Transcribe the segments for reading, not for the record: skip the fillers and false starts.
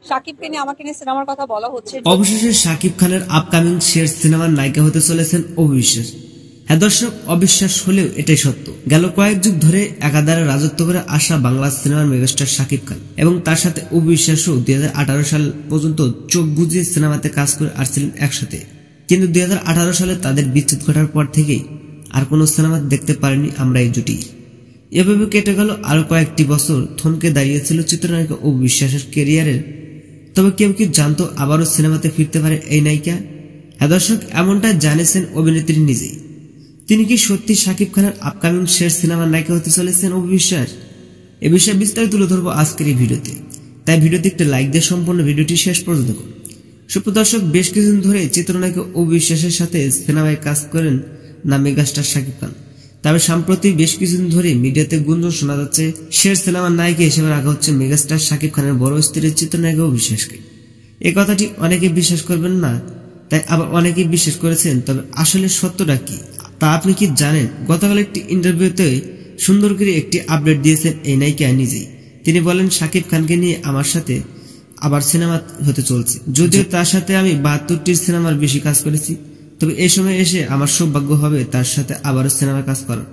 শাকিবকে নিয়ে আমাকে নিয়ে সিনেমার কথা বলা হচ্ছে। অবশেষে শাকিব খানের আপকামিং শের সিনেমার নায়িকা হতে চলেছেন অপু বিশ্বাস। হ্যাঁ দর্শক, অবিশ্বাস হলেও এটাই সত্য। গেল কয়েক যুগ ধরে একাধারে রাজত্ব করে আসা বাংলা সিনেমার মেগাস্টার শাকিব খান এবং তার সাথে অপু বিশ্বাসও 2018 সাল পর্যন্ত চোখ বুজিয়ে সিনেমাতে কাজ করে আসছিলেন একসাথে। কিন্তু 2018 সালে তাদের বিচ্ছেদ ঘটার পর থেকেই আর কোনো সিনেমা দেখতে পারিনি আমরা এই জুটি। এভাবে কেটে গেল আরো কয়েকটি বছর। থমকে দাঁড়িয়েছিল চিত্রনায়িকা অপু বিশ্বাসের ক্যারিয়ারের। তবে কেউ কি জানতো আবারও সিনেমাতে ফিরতে পারে এই নায়িকা? হ্যাঁ দর্শক, এমনটা জানিয়েছেন অভিনেত্রী নিজেই। তিনি কি সত্যি শাকিব খানের আপকামিং শের সিনেমার নায়িকা হতে চলেছেন অপু বিশ্বাস? এ বিষয়ে বিস্তারিত তুলে ধরবো আজকের এই ভিডিওতে, তাই ভিডিওতে একটা লাইক দিয়ে সম্পূর্ণ ভিডিওটি শেষ পর্যন্ত দেখুন। সুপ্রিয় দর্শক, বেশ কিছুদিন ধরে চিত্রনায়িকা অপু বিশ্বাসের সাথে সিনেমায় কাজ করেন না মেগাস্টার শাকিব খান। তবে সম্প্রতি বেশ কিছুদিন ধরে মিডিয়াতে গুঞ্জন শোনা যাচ্ছে শের সিনেমার নায়িকা হিসেবে রাখা হচ্ছে মেগাস্টার শাকিব খানের বড় স্ত্রীর চিত্রনায়িকা অপু বিশ্বাসকে। এই কথাটি অনেকে বিশ্বাস করবেন না, তাই আবার অনেকেই বিশ্বাস করেছেন। তবে আসলে সত্যটা কি তা আপনি কি জানেন? গতকাল একটি ইন্টারভিউতে সুন্দর করে একটি আপডেট দিয়েছেন এই নায়িকা নিজেই। তিনি বলেন, শাকিব খানকে নিয়ে আমার সাথে আবার সিনেমা হতে চলছে। যদিও তার সাথে আমি 72টি সিনেমার বেশি কাজ করেছি, তবে এই সময় এসে আমার সৌভাগ্য হবে তার সাথে আবারও সিনেমা কাজ করার।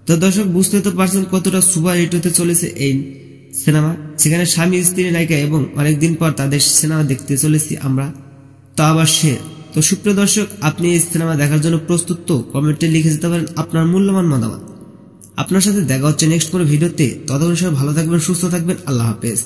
তো দর্শক, বুঝতে তো পারছেন কতটা সুপার হিট হতে চলেছে এই সিনেমা। সেখানে স্বামী স্ত্রী নায়িকা এবং অনেকদিন পর তাদের সিনেমা দেখতে চলেছি আমরা, তো আবার সে। তো সুপ্রিয় দর্শক, আপনি এই সিনেমা দেখার জন্য প্রস্তুত? তো কমেন্টে লিখে যেতে পারেন আপনার মূল্যবান মতামত। আপনার সাথে দেখা হচ্ছে নেক্সট কোনো ভিডিওতে। ততক্ষণ সবাই ভালো থাকবেন, সুস্থ থাকবেন। আল্লাহ হাফেজ।